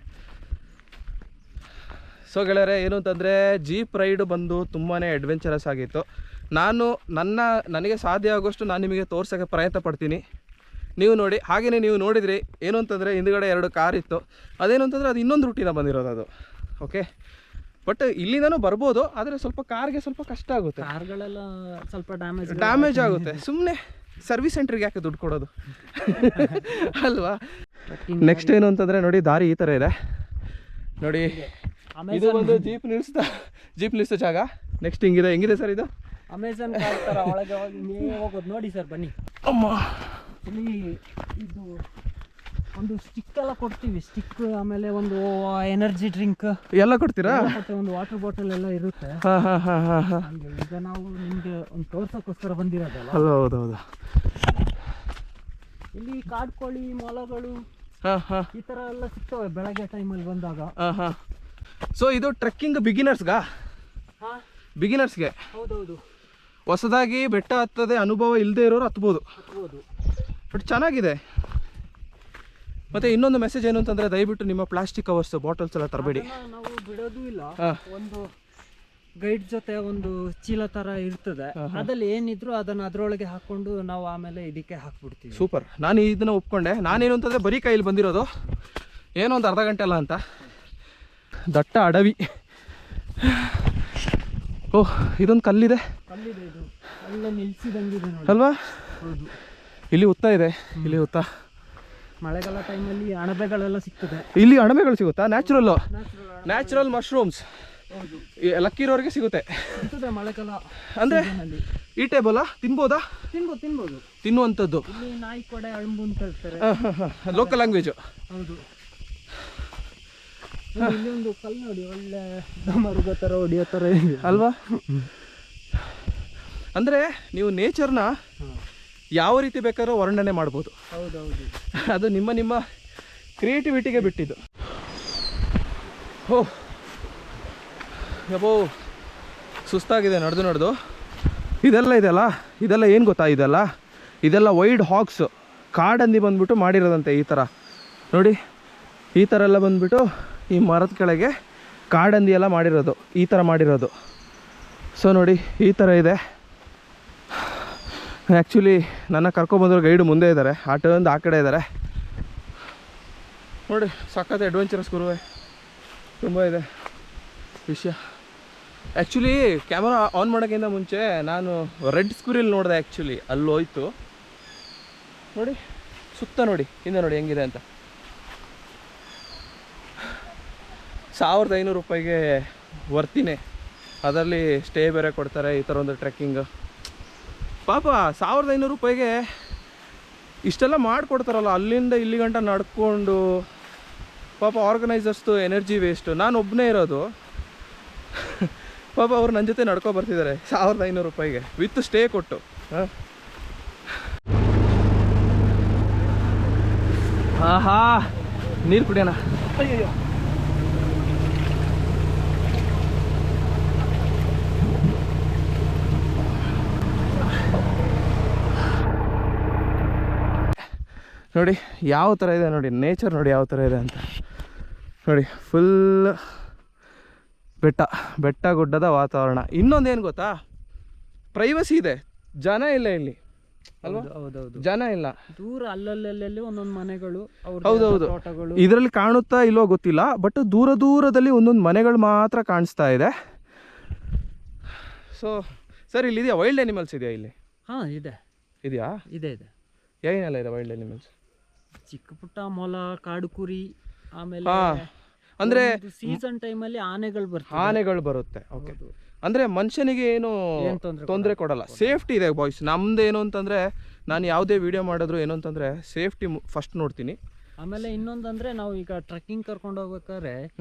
ಸೊ ಗೆಳೆಯರೆ, ಏನು ಅಂತಂದರೆ ಜೀಪ್ ರೈಡ್ ಬಂದು ತುಂಬಾ ಅಡ್ವೆಂಚರಸ್ ಆಗಿತ್ತು. ನನಗೆ ಸಾಧ್ಯ ಆಗೋಷ್ಟು ನಾನು ನಿಮಗೆ ತೋರ್ಸೋಕ್ಕೆ ಪ್ರಯತ್ನ ಪಡ್ತೀನಿ. ನೀವು ನೋಡಿ. ಹಾಗೆಯೇ ನೀವು ನೋಡಿದ್ರಿ, ಏನು ಅಂತಂದರೆ ಹಿಂದುಗಡೆ 2 ಕಾರ್ ಇತ್ತು. ಅದೇನು ಅಂತಂದರೆ ಅದು ಇನ್ನೊಂದು ರೂಟಿನ ಬಂದಿರೋದು ಅದು. ಓಕೆ, ಬಟ್ ಇಲ್ಲಿಂದನೂ ಬರ್ಬೋದು, ಆದರೆ ಸ್ವಲ್ಪ ಕಾರ್ಗೆ ಸ್ವಲ್ಪ ಕಷ್ಟ ಆಗುತ್ತೆ. ಕಾರ್ಗಳೆಲ್ಲ ಸ್ವಲ್ಪ ಡ್ಯಾಮೇಜ್ ಆಗುತ್ತೆ. ಸುಮ್ಮನೆ ಸರ್ವಿಸ್ ಸೆಂಟ್ರಿಗೆ ಯಾಕೆ ದುಡ್ಡು ಕೊಡೋದು ಅಲ್ವಾ? ನೆಕ್ಸ್ಟ್ ಏನು ಅಂತಂದರೆ ನೋಡಿ, ದಾರಿ ಈ ಥರ ಇದೆ ನೋಡಿ. ಇದು ಒಂದು ಜೀಪ್ ನಿಲ್ಲಿಸ್ತಾ ಜಾಗ. ನೆಕ್ಸ್ಟ್ ಹೆಂಗಿದೆ ಸರ್ ಇದು? ಅಮೆಝಾನ್ ತರ ಒಳಗೆ ಹೋಗೋದು ನೋಡಿ ಸರ್, ಬನ್ನಿ. ಅಮ್ಮ, ಇಲ್ಲಿ ಇದು ಒಂದು ಸ್ಟಿಕ್ ಎಲ್ಲ ಕೊಡ್ತೀವಿ. ಸ್ಟಿಕ್, ಆಮೇಲೆ ಒಂದು ಎನರ್ಜಿ ಡ್ರಿಂಕ್ ಎಲ್ಲ ಕೊಡ್ತೀರಾ? ಒಂದು ವಾಟರ್ ಬಾಟಲ್ ಎಲ್ಲ ಇರುತ್ತೆ. ಈಗ ನಾವು ನಿಮ್ಗೆ ಒಂದು ತೋರ್ಸಕ್ಕೋಸ್ಕರ ಬಂದಿರೋದಲ್ಲ. ಹೌದೌದು. ಇಲ್ಲಿ ಕಾಡು ಕೋಳಿ, ಮೊಲಗಳು ಈ ತರ ಎಲ್ಲ ಸಿಗ್ತವೆ ಬೆಳಗ್ಗೆ ಟೈಮಲ್ಲಿ ಬಂದಾಗ. ಸೊ ಇದು ಟ್ರೆಕ್ಕಿಂಗ್ ಬಿಗಿನರ್ಸ್ಗೆ. ಹೌದೌದು. ಹೊಸದಾಗಿ ಬೆಟ್ಟ ಹತ್ತದೆ ಅನುಭವ ಇಲ್ಲದೆ ಇರೋರು ಹತ್ಬೋದು. ಬಟ್ ಚೆನ್ನಾಗಿದೆ. ಮತ್ತೆ ಇನ್ನೊಂದು ಮೆಸೇಜ್ ಏನು ಅಂತಂದ್ರೆ, ದಯವಿಟ್ಟು ನಿಮ್ಮ ಪ್ಲಾಸ್ಟಿಕ್ ಕವರ್ಸ್, ಬಾಟಲ್ಸ್ ಎಲ್ಲ ತರಬೇಡಿ. ನಾವು ಬಿಡೋದು ಇಲ್ಲ. ಒಂದು ಗೈಡ್ ಜೊತೆ ಒಂದು ಚೀಲ ತರ ಇರ್ತದೆ, ಅದ್ರಲ್ಲಿ ಏನಿದ್ರು ಅದನ್ನ ಅದ್ರೊಳಗೆ ಹಾಕೊಂಡು ನಾವು ಆಮೇಲೆ ಇದಕ್ಕೆ ಹಾಕ್ಬಿಡ್ತೀವಿ. ಸೂಪರ್. ನಾನು ಇದನ್ನ ಒಪ್ಕೊಂಡೆ. ನಾನೇನು ಅಂತಂದ್ರೆ ಬರೀ ಕೈಯಲ್ಲಿ ಬಂದಿರೋದು, ಏನೋ ಒಂದು ಅರ್ಧ ಗಂಟೆ ಅಲ್ಲ ಅಂತ. ದಟ್ಟ ಅಡವಿ. ಓಹ್, ಇದೊಂದು ಕಲ್ಲಿದೆ. ಇದು ಎಲ್ಲ ನಿಲ್ಸಿದಂಗಿದೆ ನೋಡಿ ಅಲ್ವಾ? ಹೌದು. ಇಲ್ಲಿ ಉತ್ತ ಇದೆ. ಇಲ್ಲಿ ಉತ್ತ ಮಳೆಗಾಲ ಟೈಮಲ್ಲಿ ಅಣಬೆಗಳೆಲ್ಲ ಸಿಗ್ತದೆ. ಇಲ್ಲಿ ಅಣಬೆಗಳು ಸಿಗುತ್ತಾ? ನ್ಯಾಚುರಲ್ ಮಶ್ರೂಮ್ಸ್ ಲಕ್ಕಿರೋರಿಗೆ ಸಿಗುತ್ತೆ. ಮಳೆಗಾಲ ಅಂದ್ರೆ ಈ ಟೇಬಲ್ ತಿನ್ಬೋದಾ? ತಿನ್ಬೋದು. ತಿನ್ನುವಂಥದ್ದು. ಇಲ್ಲಿ ನಾಯಿ ಕೊಡೆ, ಅಳಂಬು ಅಂತ ಹೇಳ್ತಾರೆ, ಲೋಕಲ್ ಲ್ಯಾಂಗ್ವೇಜ್. ಹೌದು. ಇಲ್ಲಿ ಒಂದು ಕಲ್ಲು ನೋಡಿ, ಒಳ್ಳೆ ಮರುಗ ತರ ಹೊಡಿಯೋ ತರ ಇದೆ ಅಲ್ವಾ? ಅಂದ್ರೆ ನೀವು ನೇಚರ್ನ ಯಾವ ರೀತಿ ಬೇಕಾದ್ರೂ ವರ್ಣನೆ ಮಾಡ್ಬೋದು. ಹೌದೌದು. ಅದು ನಿಮ್ಮ ಕ್ರಿಯೇಟಿವಿಟಿಗೆ ಬಿಟ್ಟಿದ್ದು. ಓಹ್ ಯಬ್ಬೋ, ಸುಸ್ತಾಗಿದೆ ನಡೆದು. ಇದೆಲ್ಲ ಏನು ಗೊತ್ತಾ? ಇದೆಲ್ಲ ವೈಲ್ಡ್ ಹಾಕ್ಸ್, ಕಾಡಂದಿ ಬಂದ್ಬಿಟ್ಟು ಮಾಡಿರೋದಂತೆ. ಈ ಥರ ನೋಡಿ, ಈ ಥರ ಎಲ್ಲ ಬಂದ್ಬಿಟ್ಟು ಈ ಮರದ ಕೆಳಗೆ ಕಾಡಂದಿ ಎಲ್ಲ ಮಾಡಿರೋದು, ಈ ಥರ ಮಾಡಿರೋದು. ಸೊ ನೋಡಿ, ಈ ಥರ ಇದೆ. ಆ್ಯಕ್ಚುಲಿ ನನ್ನ ಕರ್ಕೊಬಂದವ್ರು ಗೈಡು ಮುಂದೆ ಇದ್ದಾರೆ, ಆಟೋದಿಂದ ಆ ಕಡೆ ಇದ್ದಾರೆ ನೋಡಿ. ಸಖತ್ ಅಡ್ವೆಂಚರಸ್ ಗುರುವೆ, ತುಂಬ ಇದೆ ವಿಷಯ. ಆ್ಯಕ್ಚುಲಿ ಕ್ಯಾಮರಾ ಆನ್ ಮಾಡೋಕ್ಕಿಂತ ಮುಂಚೆ ನಾನು ರೆಡ್ ಸ್ಕ್ವಿರಿಲ್ ನೋಡಿದೆ. ಆ್ಯಕ್ಚುಲಿ ಅಲ್ಲಿ ಹೋಯ್ತು ನೋಡಿ, ಸುತ್ತ ನೋಡಿ, ಹಿಂದೆ ನೋಡಿ ಹೆಂಗಿದೆ ಅಂತ. 1500 ರೂಪಾಯಿಗೆ ವರ್ತಿನೇ. ಅದರಲ್ಲಿ ಸ್ಟೇ ಬೇರೆ ಕೊಡ್ತಾರೆ, ಈ ಥರ ಒಂದು ಟ್ರೆಕ್ಕಿಂಗ್. ಪಾಪ 1500 ರೂಪಾಯಿಗೆ ಇಷ್ಟೆಲ್ಲ ಮಾಡಿಕೊಡ್ತಾರಲ್ಲ, ಅಲ್ಲಿಂದ ಇಲ್ಲಿ ಗಂಟ ನಡ್ಕೊಂಡು. ಪಾಪ ಆರ್ಗನೈಸರ್ಸ್ದು ಎನರ್ಜಿ ವೇಸ್ಟು. ನಾನು ಒಬ್ಬನೇ ಇರೋದು. ಪಾಪ ಅವ್ರು ನನ್ನ ಜೊತೆ ನಡ್ಕೊ ಬರ್ತಿದ್ದಾರೆ 1500 ರೂಪಾಯಿಗೆ ವಿತ್ ಸ್ಟೇ ಕೊಟ್ಟು. ಆಹಾ, ನೀರು ಕುಡಿಯೋಣ. ಅಯ್ಯೋ, ನೋಡಿ ಯಾವ ಥರ ಇದೆ ನೋಡಿ, ನೇಚರ್ ನೋಡಿ ಯಾವ ಥರ ಇದೆ ಅಂತ ನೋಡಿ. ಫುಲ್ ಬೆಟ್ಟ ಗುಡ್ಡದ ವಾತಾವರಣ. ಇನ್ನೊಂದೇನು ಗೊತ್ತಾ, ಪ್ರೈವಸಿ ಇದೆ, ಜನ ಇಲ್ಲ ಇಲ್ಲಿ ಅಲ್ವಾ? ಹೌದೌದು, ಜನ ಇಲ್ಲ. ದೂರ ಅಲ್ಲಲ್ಲಿ ಒಂದೊಂದು ಮನೆಗಳು. ಹೌದೌದು. ಇದರಲ್ಲಿ ಕಾಣುತ್ತಾ ಇಲ್ವೋ ಗೊತ್ತಿಲ್ಲ, ಬಟ್ ದೂರದಲ್ಲಿ ಒಂದೊಂದು ಮನೆಗಳು ಮಾತ್ರ ಕಾಣಿಸ್ತಾ ಇದೆ. ಸೊ ಸರ್, ಇಲ್ಲಿ ಇದೆಯಾ ವೈಲ್ಡ್ ಅನಿಮಲ್ಸ್? ಇದೆಯಾ ಇಲ್ಲಿ? ಹಾಂ, ಇದೆಯಾ? ಇದೆ. ಏನೆಲ್ಲ ಇದೆ ವೈಲ್ಡ್ ಅನಿಮಲ್ಸ್? ಚಿಕ್ಕ ಪುಟ್ಟ ಮೊಲ, ಕಾಡು ಕುರಿ, ಆಮೇಲೆ ಅಂದ್ರೆ ಸೀಸನ್ ಟೈಮ್ ಅಲ್ಲಿ ಆನೆಗಳು ಬರುತ್ತೆ. ಓಕೆ, ಅಂದ್ರೆ ಮನುಷ್ಯನಿಗೆ ಏನು ತೊಂದರೆ ಕೊಡಲ್ಲ, ಸೇಫ್ಟಿ ಇದೆ ಬಾಯ್ಸ್. ನಮ್ದು ಏನು ಅಂತಂದ್ರೆ ನಾನು ಯಾವುದೇ ವಿಡಿಯೋ ಮಾಡಿದ್ರು ಏನು ಅಂತಂದ್ರೆ ಸೇಫ್ಟಿ ಫಸ್ಟ್ ನೋಡ್ತೀನಿ. ಆಮೇಲೆ ಇನ್ನೊಂದಂದ್ರೆ ನಾವು ಈಗ ಟ್ರೆಕ್ಕಿಂಗ್ ಕರ್ಕೊಂಡು ಹೋಗ್ಬೇಕಾದ್ರೆ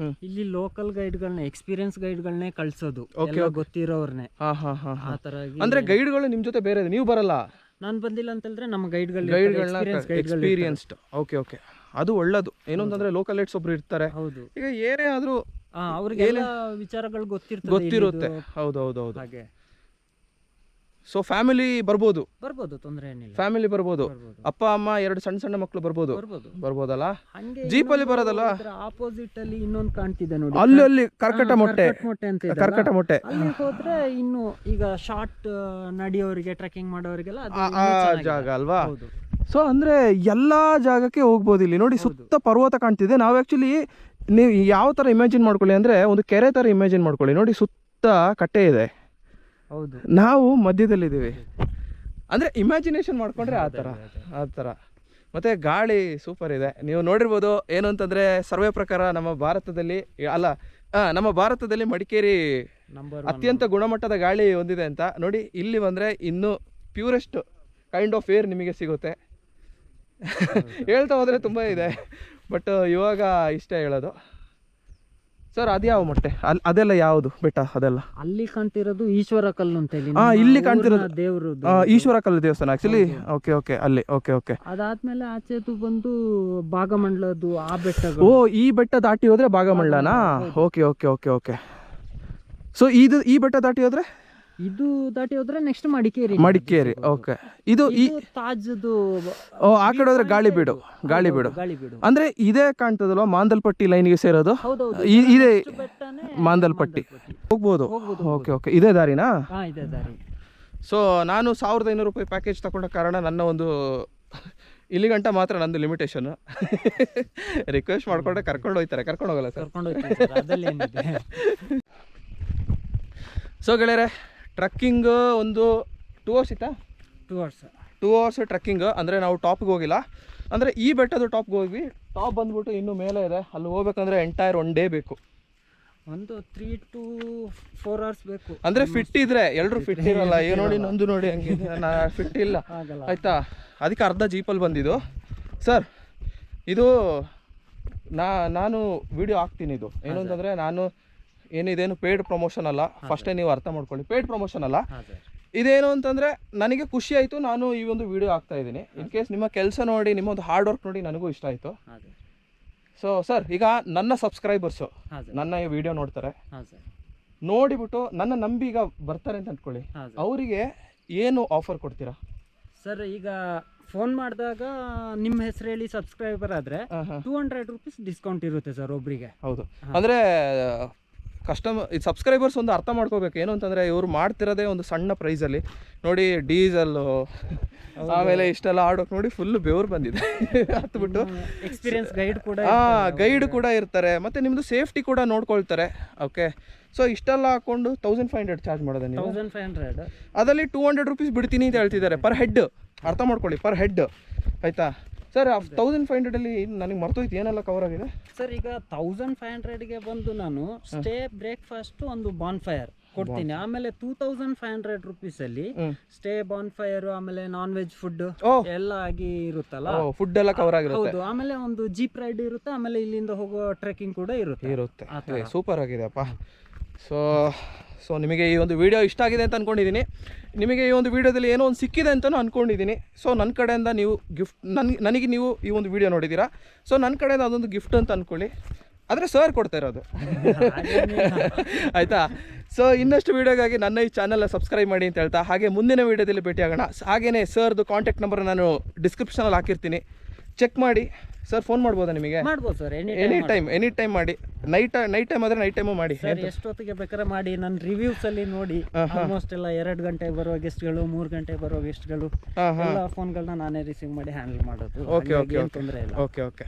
ಇಲ್ಲಿ ಲೋಕಲ್ ಗೈಡ್ಗಳನ್ನ, ಎಕ್ಸ್ಪೀರಿಯನ್ಸ್ ಗೈಡ್ಗಳನ್ನೇ ಕಳ್ಸೋದು, ಗೊತ್ತಿರೋರ್ನೆ. ಆ ತರ ಅಂದ್ರೆ ಗೈಡ್ಗಳು ನಿಮ್ ಜೊತೆ ಬೇರೆ, ನೀವು ಬರಲ್ಲ? ನಾನು ಬಂದಿಲ್ಲ ಅಂತ ಹೇಳಿದ್ರೆ ನಮ್ಮ ಗೈಡ್ಗಳನ್ನ ಎಕ್ಸ್ಪೀರಿಯನ್ಸ್ಡ್. ಓಕೆ ಓಕೆ, ಅದು ಒಳ್ಳೇದು. ಏನು ಅಂತಂದ್ರೆ ಲೋಕಲ್ ಗೈಡ್ಸ್ ಒಬ್ರು ಇರ್ತಾರೆ. ಹೌದು, ಈಗ ಏನೇ ಆದ್ರೂ ಅವ್ರಿಗೆ ವಿಚಾರಗಳು ಗೊತ್ತಿರುತ್ತೆ. ಹೌದೌದು. ಹಾಗೆ ಸೊ ಫ್ಯಾಮಿಲಿ ಬರ್ಬೋದು, ತೊಂದರೆ ಏನಿಲ್ಲ. ಫ್ಯಾಮಿಲಿ ಬರ್ಬೋದು, ಅಪ್ಪ ಅಮ್ಮ 2 ಸಣ್ಣ ಮಕ್ಕಳು ಬರ್ಬೋದಲ್ಲ. ಜೀಪಲ್ಲಿ ಬರೋದಲ್ಲ. ಆಪೋಸಿಟ್ ಅಲ್ಲಿ ಇನ್ನೊಂದು ಕಾಣ್ತಿದೆ ನೋಡಿ, ಅಲ್ಲಿ ಕರ್ಕಟ ಮೊಟ್ಟೆ ಅಲ್ಲಿ ಹೋದ್ರೆ ಇನ್ನು ಈಗ ಶಾರ್ಟ್ ನಡೆಯೋರಿಗೆ, ಟ್ರೆಕ್ಕಿಂಗ್ ಮಾಡೋರಿಗೆಲ್ಲ ಜಾಗ ಅಲ್ವಾ. ಸೊ ಅಂದ್ರೆ ಎಲ್ಲಾ ಜಾಗಕ್ಕೆ ಹೋಗ್ಬೋದು. ಇಲ್ಲಿ ನೋಡಿ ಸುತ್ತ ಪರ್ವತ ಕಾಣ್ತಿದೆ. ನಾವು ಆಕ್ಚುಲಿ ನೀವು ಯಾವ ತರ ಇಮ್ಯಾಜಿನ್ ಮಾಡ್ಕೊಳ್ಳಿ ಅಂದ್ರೆ ಒಂದು ಕೆರೆ ತರ ಇಮ್ಯಾಜಿನ್ ಮಾಡ್ಕೊಳ್ಳಿ. ನೋಡಿ ಸುತ್ತ ಕಟ್ಟೆ ಇದೆ, ಹೌದು, ನಾವು ಮಧ್ಯದಲ್ಲಿದ್ದೀವಿ. ಅಂದರೆ ಇಮ್ಯಾಜಿನೇಷನ್ ಮಾಡ್ಕೊಂಡ್ರೆ ಆ ಥರ. ಮತ್ತು ಗಾಳಿ ಸೂಪರ್ ಇದೆ. ನೀವು ನೋಡಿರ್ಬೋದು. ಏನು ಅಂತಂದರೆ ಸರ್ವೆ ಪ್ರಕಾರ ನಮ್ಮ ಭಾರತದಲ್ಲಿ ಮಡಿಕೇರಿ ಅತ್ಯಂತ ಗುಣಮಟ್ಟದ ಗಾಳಿ ಹೊಂದಿದೆ ಅಂತ. ನೋಡಿ ಇಲ್ಲಿ ಬಂದರೆ ಇನ್ನೂ ಪ್ಯೂರೆಸ್ಟ್ ಕೈಂಡ್ ಆಫ್ ಏರ್ ನಿಮಗೆ ಸಿಗುತ್ತೆ. ಹೇಳ್ತಾ ಹೋದರೆ ತುಂಬ ಇದೆ, ಬಟ್ ಇವಾಗ ಇಷ್ಟೇ ಹೇಳೋದು. ಸರ್ ಅದ್ಯಾವ ಮೊಟ್ಟೆ ಅದೆಲ್ಲ ಯಾವುದು ಬೆಟ್ಟ? ಅದೆಲ್ಲ ಅಲ್ಲಿ ಕಾಣ್ತಿರೋದು ಈಶ್ವರ ಕಲ್ಲು ಅಂತ ಹೇಳಿ. ಇಲ್ಲಿ ಕಾಣ್ತಿರೋದು ದೇವರು, ಈಶ್ವರ ಕಲ್ಲು ದೇವಸ್ಥಾನ ಆಕ್ಚುಲಿ. ಓಕೆ ಅಲ್ಲಿ. ಓಕೆ, ಅದಾದ್ಮೇಲೆ ಆಚೆದು ಬಂದು ಭಾಗಮಂಡಲದ್ದು ಆ ಬೆಟ್ಟ. ಓ, ಈ ಬೆಟ್ಟ ದಾಟಿ ಹೋದ್ರೆ ಭಾಗಮಂಡಲನಾ? ಓಕೆ. ಸೊ ಈ ಬೆಟ್ಟ ದಾಟಿ ಹೋದ್ರೆ ನೆಕ್ಸ್ಟ್ ಮಡಿಕೇರಿ. ಓಕೆ. ಇದು ಈ ತಾಜ್ದು ಆ ಕಡೆ ಹೋದ್ರೆ ಗಾಳಿ ಬೀಡು. ಅಂದ್ರೆ ಇದೇ ಕಾಣ್ತದಲ್ವಾ ಮಾಂದಲ್ಪಟ್ಟಿ ಲೈನ್ಗೆ ಸೇರೋದು? ಇದೇ ಮಾಂದಲ್ಪಟ್ಟಿ ಹೋಗ್ಬೋದು. ಓಕೆ, ಇದೇ ದಾರಿನಾ? ಇದೇ ದಾರಿ. ಸೊ ನಾನು 1500 ರೂಪಾಯಿ ಪ್ಯಾಕೇಜ್ ತಗೊಂಡ ಕಾರಣ ನನ್ನ ಒಂದು ಇಲ್ಲಿ ಗಂಟ ಮಾತ್ರ ನಂದು ಲಿಮಿಟೇಷನ್. ರಿಕ್ವೆಸ್ಟ್ ಮಾಡ್ಕೊಂಡ್ರೆ ಕರ್ಕೊಂಡು ಹೋಗಲ್ಲ ಸರ್. ಸೊ ಗೆಳೆಯರೆ, ಟ್ರಕ್ಕಿಂಗ್ ಒಂದು 2 ಅವರ್ಸ್ ಇತ್ತಾ? 2 ಅವರ್ಸ್ ಟ್ರಕ್ಕಿಂಗ್. ಅಂದರೆ ನಾವು ಟಾಪ್ಗೆ ಹೋಗಿಲ್ಲ. ಅಂದರೆ ಈ ಬೆಟ್ಟದ ಟಾಪ್ಗೆ ಹೋಗಿ, ಟಾಪ್ ಬಂದ್ಬಿಟ್ಟು ಇನ್ನೂ ಮೇಲೆ ಇದೆ. ಅಲ್ಲಿ ಹೋಗ್ಬೇಕಂದ್ರೆ ಎಂಟೈರ್ 1 ಡೇ ಬೇಕು. ಒಂದು 3 to 4 ಅವರ್ಸ್ ಬೇಕು. ಅಂದರೆ ಫಿಟ್ ಇದ್ರೆ, ಎಲ್ಲರೂ ಫಿಟ್ ಇರಲ್ಲ. ನೋಡಿ ನಂದು ನೋಡಿ ಹಂಗೆ, ನಾನು ಫಿಟ್ ಇಲ್ಲ ಆಯಿತಾ. ಅದಕ್ಕೆ ಅರ್ಧ ಜೀಪಲ್ಲಿ ಬಂದಿದ್ದು. ಸರ್ ಇದು ನಾನು ವಿಡಿಯೋ ಹಾಕ್ತೀನಿ. ಇದು ಏನು ಅಂತಂದರೆ ನಾನು ಇದೇನು ಪೇಯ್ಡ್ ಪ್ರಮೋಷನ್ ಅಲ್ಲ, ಫಸ್ಟೇ ನೀವು ಅರ್ಥ ಮಾಡ್ಕೊಳ್ಳಿ. ಪೇಯ್ಡ್ ಪ್ರಮೋಷನ್ ಅಲ್ಲ. ಇದೇನು ಅಂತಂದರೆ ನನಗೆ ಖುಷಿ ಆಯಿತು, ನಾನು ಈ ಒಂದು ವಿಡಿಯೋ ಹಾಕ್ತಾ ಇದ್ದೀನಿ. ಇನ್ ಕೇಸ್ ನಿಮ್ಮ ಕೆಲಸ ನೋಡಿ, ನಿಮ್ಮ ಒಂದು ಹಾರ್ಡ್ ವರ್ಕ್ ನೋಡಿ ನನಗೂ ಇಷ್ಟ ಆಯಿತು. ಸೊ ಸರ್, ಈಗ ನನ್ನ ಸಬ್ಸ್ಕ್ರೈಬರ್ಸು ನನ್ನ ಈ ವಿಡಿಯೋ ನೋಡ್ತಾರೆ, ನೋಡಿಬಿಟ್ಟು ನನ್ನ ನಂಬಿ ಈಗ ಬರ್ತಾರೆ ಅಂತ ಅಂದ್ಕೊಳ್ಳಿ. ಅವರಿಗೆ ಏನು ಆಫರ್ ಕೊಡ್ತೀರಾ ಸರ್? ಈಗ ಫೋನ್ ಮಾಡಿದಾಗ ನಿಮ್ಮ ಹೆಸರು ಹೇಳಿ ಸಬ್ಸ್ಕ್ರೈಬರ್ ಆದರೆ 200 ರೂಪೀಸ್ ಡಿಸ್ಕೌಂಟ್ ಇರುತ್ತೆ ಸರ್ ಒಬ್ಬರಿಗೆ. ಹೌದು, ಅಂದರೆ ಸಬ್ಸ್ಕ್ರೈಬರ್ಸ್ ಒಂದು ಅರ್ಥ ಮಾಡ್ಕೋಬೇಕು. ಏನು ಅಂತಂದರೆ ಇವರು ಮಾಡ್ತಿರೋದೇ ಒಂದು ಸಣ್ಣ ಪ್ರೈಸಲ್ಲಿ. ನೋಡಿ ಡೀಸಲ್ಲು, ಆಮೇಲೆ ಇಷ್ಟೆಲ್ಲ ಆಡೋಕೆ ನೋಡಿ ಫುಲ್ ಬೆವರು ಬಂದಿದೆ ಹತ್ಬಿಟ್ಟು. ಎಕ್ಸ್ಪೀರಿಯನ್ಸ್ ಗೈಡ್ ಕೂಡ ಇರ್ತಾರೆ, ಮತ್ತು ನಿಮ್ಮದು ಸೇಫ್ಟಿ ಕೂಡ ನೋಡ್ಕೊಳ್ತಾರೆ. ಓಕೆ. ಸೊ ಇಷ್ಟೆಲ್ಲ ಹಾಕ್ಕೊಂಡು 1500 ಚಾರ್ಜ್ ಮಾಡೋದು ನೀವು? 1500. ಅದರಲ್ಲಿ 200 ರೂಪೀಸ್ ಬಿಡ್ತೀನಿ ಅಂತ ಹೇಳ್ತಿದ್ದಾರೆ ಪರ್ ಹೆಡ್. ಅರ್ಥ ಮಾಡ್ಕೊಳ್ಳಿ, ಪರ್ ಹೆಡ್ ಆಯಿತಾ ಸರ್. 1500ಅಲ್ಲಿ ನನಗೆ ಮರ್ತೋಯ್ತು ಏನೆಲ್ಲ ಕವರ್ ಆಗಿದೆ ಸರ್. ಈಗ 1500ಗೆ ಬಂದು ನಾನು ಸ್ಟೇ, ಬ್ರೇಕ್ಫಾಸ್ಟ್, ಒಂದು ಬಾನ್ ಫೈರ್ ಕೊಡ್ತೀನಿ. ಆಮೇಲೆ 2500 ರೂಪೀಸಲ್ಲಿ ಸ್ಟೇ, ಬಾನ್ ಫೈರ್, ಆಮೇಲೆ ನಾನ್ ವೆಜ್ ಫುಡ್ ಎಲ್ಲ ಆಗಿ ಇರುತ್ತಲ್ಲ, ಫುಡ್ ಎಲ್ಲ ಕವರ್ ಆಗಿರುತ್ತೆ. ಹೌದು. ಆಮೇಲೆ ಒಂದು ಜೀಪ್ ರೈಡ್ ಇರುತ್ತೆ, ಆಮೇಲೆ ಇಲ್ಲಿಂದ ಹೋಗೋ ಟ್ರೆಕ್ಕಿಂಗ್ ಕೂಡ ಇರುತ್ತೆ. ಸೂಪರ್ ಆಗಿದೆಯಪ್ಪ. ಸೊ ನಿಮಗೆ ಈ ಒಂದು ವಿಡಿಯೋ ಇಷ್ಟ ಆಗಿದೆ ಅಂತ ಅಂದ್ಕೊಂಡಿದ್ದೀನಿ. ನಿಮಗೆ ಈ ಒಂದು ವಿಡಿಯೋದಲ್ಲಿ ಏನೋ ಒಂದು ಸಿಕ್ಕಿದೆ ಅಂತಲೂ ಅಂದ್ಕೊಂಡಿದ್ದೀನಿ. ಸೊ ನನ್ನ ಕಡೆಯಿಂದ ನೀವು ಗಿಫ್ಟ್, ನನಗೆ ನೀವು ಈ ಒಂದು ವಿಡಿಯೋ ನೋಡಿದ್ದೀರಾ, ಸೊ ನನ್ನ ಕಡೆಯಿಂದ ಅದೊಂದು ಗಿಫ್ಟ್ ಅಂತ ಅಂದ್ಕೊಳ್ಳಿ. ಆದರೆ ಸರ್ ಕೊಡ್ತಾ ಇರೋದು ಆಯಿತಾ. ಸೊ ಇನ್ನಷ್ಟು ವೀಡಿಯೋಗಾಗಿ ನನ್ನ ಈ ಚಾನಲ್ನ ಸಬ್ಸ್ಕ್ರೈಬ್ ಮಾಡಿ ಅಂತ ಹೇಳ್ತಾ, ಹಾಗೆ ಮುಂದಿನ ವೀಡಿಯೋದಲ್ಲಿ ಭೇಟಿಯಾಗೋಣ. ಹಾಗೆಯೇ ಸರ್ದು ಕಾಂಟ್ಯಾಕ್ಟ್ ನಂಬರ್ ನಾನು ಡಿಸ್ಕ್ರಿಪ್ಷನಲ್ಲಿ ಹಾಕಿರ್ತೀನಿ, ಚೆಕ್ ಮಾಡಿ. ಸರ್ ಫೋನ್ ಮಾಡ್ಬೋದಾ ನಿಮಗೆ? ಮಾಡ್ಬೋದು ಸರ್, ಎನಿ ಟೈಮ್ ಮಾಡಿ. ನೈಟ್ ಟೈಮ್ ಆದರೆ ನೈಟ್ ಟೈಮು ಮಾಡಿ, ಎಷ್ಟೊತ್ತಿಗೆ ಬೇಕಾದ್ರೆ ಮಾಡಿ. ನನ್ನ ರಿವ್ಯೂಸಲ್ಲಿ ನೋಡಿ ಆಲ್ಮೋಸ್ಟ್ ಎಲ್ಲ 2 ಗಂಟೆಗೆ ಬರೋ ಗೆಸ್ಟ್ಗಳು, 3 ಗಂಟೆಗೆ ಬರೋ ಗೆಸ್ಟ್ಗಳು ಎಲ್ಲ ಫೋನ್ಗಳನ್ನ ನಾನೇ ರಿಸೀವ್ ಮಾಡಿ ಹ್ಯಾಂಡಲ್ ಮಾಡೋದು. ತೊಂದರೆ ಇಲ್ಲ. ಓಕೆ.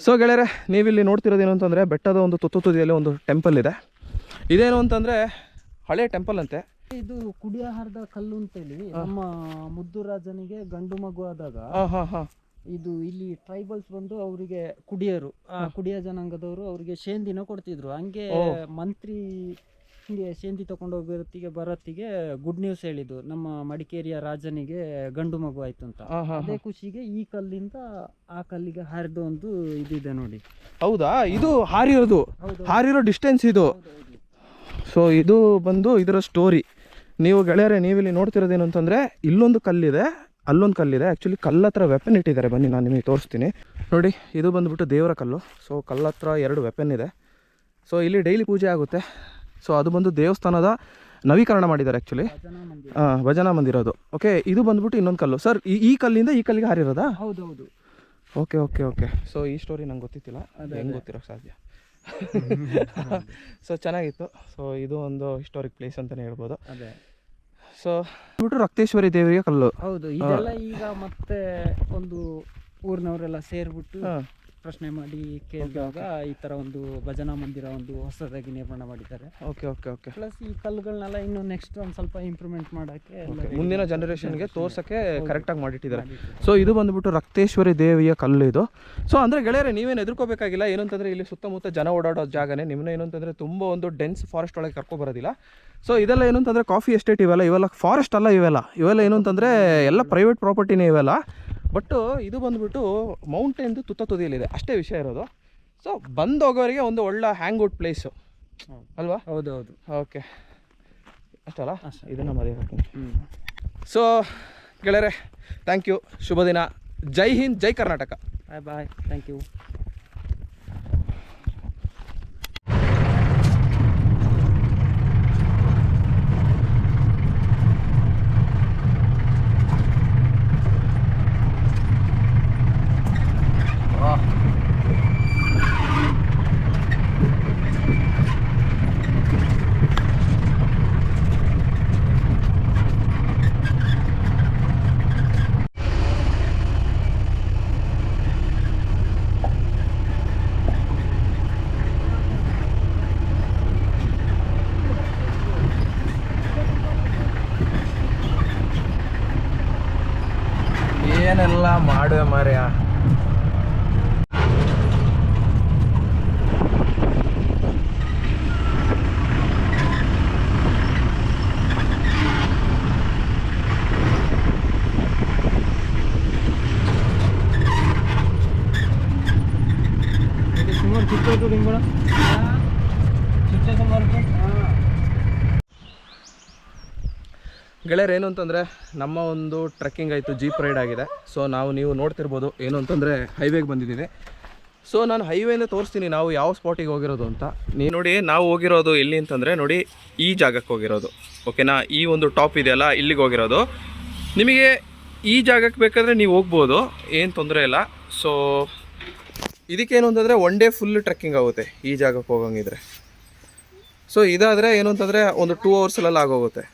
ಸೊ ಗೆಳೆಯರೆ, ನೀವಿಲ್ಲಿ ನೋಡ್ತಿರೋದೇನು ಅಂತಂದರೆ ಬೆಟ್ಟದ ಒಂದು ತುದಿಯಲ್ಲಿ ಒಂದು ಟೆಂಪಲ್ ಇದೆ. ಇದೇನು ಅಂತಂದರೆ ಹಳೆ ಟೆಂಪಲ್ ಅಂತೆ. ಇದು ಕುಡಿಯಾಹಾರದ ಕಲ್ಲು ಅಂತೇಳಿ ನಮ್ಮ ಮುದ್ದು ರಾಜನಿಗೆ ಗಂಡು ಮಗು ಆದಾಗ ಇದು ಇಲ್ಲಿ ಟ್ರೈಬಲ್ಸ್ ಬಂದು ಅವರಿಗೆ ಕುಡಿಯರು ಕುಡಿಯ ಜನಾಂಗದವರು ಅವರಿಗೆ ಶೇಂದಿನ ಕೊಡ್ತಿದ್ರು. ಹಂಗೆ ಮಂತ್ರಿ ಹಿಂಗೆ ಶೇಂದಿ ತಗೊಂಡು ಹೋಗೋತ್ತಿಗೆ ಬರತ್ತಿಗೆ ಗುಡ್ ನ್ಯೂಸ್ ಹೇಳಿದ್ದು, ನಮ್ಮ ಮಡಿಕೇರಿಯ ರಾಜನಿಗೆ ಗಂಡು ಮಗು ಆಯ್ತು ಅಂತ. ಅದೇ ಖುಷಿಗೆ ಈ ಕಲ್ಲಿಂದ ಆ ಕಲ್ಲಿಗೆ ಹಾರಿದ ಒಂದು ಇದಿದೆ ನೋಡಿ. ಹೌದಾ, ಇದು ಹಾರಿರೋ ಡಿಸ್ಟೆನ್ಸ್ ಇದು. ಸೊ ಇದು ಬಂದು ಇದರ ಸ್ಟೋರಿ. ನೀವು ಗೆಳೆಯರೆ, ನೀವಿಲ್ಲಿ ನೋಡ್ತಿರೋದೇನು ಅಂತಂದರೆ, ಇಲ್ಲೊಂದು ಕಲ್ಲಿದೆ, ಅಲ್ಲೊಂದು ಕಲ್ಲಿದೆ. ಆ್ಯಕ್ಚುಲಿ ಕಲ್ಲ ಹತ್ರ ವೆಪನ್ ಇಟ್ಟಿದ್ದಾರೆ, ಬನ್ನಿ ನಾನು ನಿಮಗೆ ತೋರಿಸ್ತೀನಿ ನೋಡಿ. ಇದು ಬಂದುಬಿಟ್ಟು ದೇವರ ಕಲ್ಲು. ಸೊ ಕಲ್ಲ ಹತ್ರ 2 ವೆಪನ್ ಇದೆ. ಸೊ ಇಲ್ಲಿ ಡೈಲಿ ಪೂಜೆ ಆಗುತ್ತೆ. ಸೊ ಅದು ಬಂದು ದೇವಸ್ಥಾನದ ನವೀಕರಣ ಮಾಡಿದ್ದಾರೆ ಆ್ಯಕ್ಚುಲಿ, ಭಜನಾ ಮಂದಿರ ಅದು. ಓಕೆ, ಇದು ಬಂದುಬಿಟ್ಟು ಇನ್ನೊಂದು ಕಲ್ಲು. ಸರ್ ಈ ಕಲ್ಲಿಂದ ಈ ಕಲ್ಲಿಗೆ ಹಾರಿರೋದಾ? ಹೌದೌದು. Okay okay okay. ಸೊ ಈ ಸ್ಟೋರಿ ನಂಗೆ ಗೊತ್ತಿತ್ತಿಲ್ಲ, ಹೆಂಗೆ ಗೊತ್ತಿರೋಕ್ಕೆ ಸಾಧ್ಯ. ಸೊ ಚೆನ್ನಾಗಿತ್ತು. ಸೊ ಇದು ಒಂದು ಹಿಸ್ಟಾರಿಕ್ ಪ್ಲೇಸ್ ಅಂತಲೇ ಹೇಳ್ಬೋದು. ಅದೇ. ಸೊ ಬಿಟ್ಟು ರಕ್ತೇಶ್ವರಿ ದೇವಿಯ ಕಲ್ಲು. ಹೌದು, ಇದೆಲ್ಲ ಈಗ ಮತ್ತೆ ಒಂದು ಊರಿನವರೆಲ್ಲ ಸೇರ್ಬಿಟ್ಟು ಪ್ರಶ್ನೆ ಮಾಡಿ ಕೇಳಿದಾಗ ಈ ತರ ಒಂದು ಭಜನಾ ಮಂದಿರ ಒಂದು ಹೊಸದಾಗಿ ನಿರ್ಮಾಣ ಮಾಡಿದ್ದಾರೆ. Okay okay okay. ಪ್ಲಸ್ ಈ ಕಲ್ಲುಗಳನ್ನೆಲ್ಲ ಇನ್ನು ನೆಕ್ಸ್ಟ್ ಒಂದು ಸ್ವಲ್ಪ ಇಂಪ್ರೂವ್ಮೆಂಟ್ ಮಾಡೋಕ್ಕೆ ಮುಂದಿನ ಜನರೇಷನ್ಗೆ ತೋರ್ಸೋಕ್ಕೆ ಕರೆಕ್ಟಾಗಿ ಮಾಡಿಟ್ಟಿದ್ದಾರೆ. ಸೊ ಇದು ಬಂದುಬಿಟ್ಟು ರಕ್ತೇಶ್ವರಿ ದೇವಿಯ ಕಲ್ಲು ಇದು. ಸೊ ಅಂದರೆ ಗೆಳೆಯರೆ, ನೀವೇನು ಎದುರ್ಕೋಬೇಕಾಗಿಲ್ಲ. ಏನು ಅಂತಂದರೆ ಇಲ್ಲಿ ಸುತ್ತಮುತ್ತ ಜನ ಓಡಾಡೋ ಜಾಗನೇ. ನಿಮ್ಮನ್ನ ಏನು ಅಂತಂದರೆ ತುಂಬ ಒಂದು ಡೆನ್ಸ್ ಫಾರೆಸ್ಟ್ ಒಳಗೆ ಕರ್ಕೊಬರೋದಿಲ್ಲ. ಸೊ ಇದೆಲ್ಲ ಏನು ಅಂತಂದರೆ ಕಾಫಿ ಎಸ್ಟೇಟ್ ಇವೆಲ್ಲ ಫಾರೆಸ್ಟ್ ಅಲ್ಲ, ಇವೆಲ್ಲ ಏನು ಅಂತಂದರೆ ಎಲ್ಲ ಪ್ರೈವೇಟ್ ಪ್ರಾಪರ್ಟಿನೇ ಇವೆಲ್ಲ. ಬಟ್ ಇದು ಬಂದುಬಿಟ್ಟು ಮೌಂಟೇನ್ದು ತುತ್ತ ತುದಿಯಲ್ಲಿದೆ, ಅಷ್ಟೇ ವಿಷಯ ಇರೋದು. ಸೊ ಬಂದು ಹೋಗೋರಿಗೆ ಒಂದು ಒಳ್ಳೆ ಹ್ಯಾಂಗ್ ಔಟ್ ಪ್ಲೇಸು ಅಲ್ವಾ? ಹೌದು ಹೌದು. ಓಕೆ, ಅಷ್ಟಲ್ಲ, ಇದನ್ನು ಮರೆಯೋಕೆ. ಸೊ ಗೆಳೆಯರೆ, ಥ್ಯಾಂಕ್ ಯು, ಶುಭ ದಿನ, ಜೈ ಹಿಂದ್, ಜೈ ಕರ್ನಾಟಕ. ಬಾಯ್ ಬಾಯ್, ಥ್ಯಾಂಕ್ ಯು. ಏನೆಲ್ಲ ಮಾಡುವೆ ಮಾರ್ಯ. ಗೆಳೆಯರು, ಏನು ಅಂತಂದರೆ ನಮ್ಮ ಒಂದು ಟ್ರೆಕ್ಕಿಂಗ್ ಆಯಿತು, ಜೀಪ್ ರೈಡ್ ಆಗಿದೆ. ಸೊ ನೀವು ನೋಡ್ತಿರ್ಬೋದು, ಏನು ಅಂತಂದರೆ ಹೈವೇಗೆ ಬಂದಿದ್ದೀವಿ. ಸೊ ನಾನು ಹೈವೇಯಿಂದ ತೋರಿಸ್ತೀನಿ ನಾವು ಯಾವ ಸ್ಪಾಟಿಗೆ ಹೋಗಿರೋದು ಅಂತ. ನೀವು ನೋಡಿ, ನಾವು ಹೋಗಿರೋದು ಎಲ್ಲಿ ಅಂತಂದರೆ ನೋಡಿ, ಈ ಜಾಗಕ್ಕೆ ಹೋಗಿರೋದು. ಓಕೆನಾ? ಈ ಒಂದು ಟಾಪ್ ಇದೆಯಲ್ಲ, ಇಲ್ಲಿಗೆ ಹೋಗಿರೋದು. ನಿಮಗೆ ಈ ಜಾಗಕ್ಕೆ ಬೇಕಾದರೆ ನೀವು ಹೋಗ್ಬೋದು, ಏನು ತೊಂದರೆ ಇಲ್ಲ. ಸೊ ಇದಕ್ಕೇನು ಅಂತಂದರೆ 1 ಡೇ ಫುಲ್ ಟ್ರೆಕ್ಕಿಂಗ್ ಆಗುತ್ತೆ ಈ ಜಾಗಕ್ಕೆ ಹೋಗಂಗಿದ್ರೆ. ಸೊ ಇದಾದರೆ ಏನು ಅಂತಂದರೆ ಒಂದು 2 ಅವರ್ಸಲ್ಲೆಲ್ಲ ಆಗೋಗುತ್ತೆ.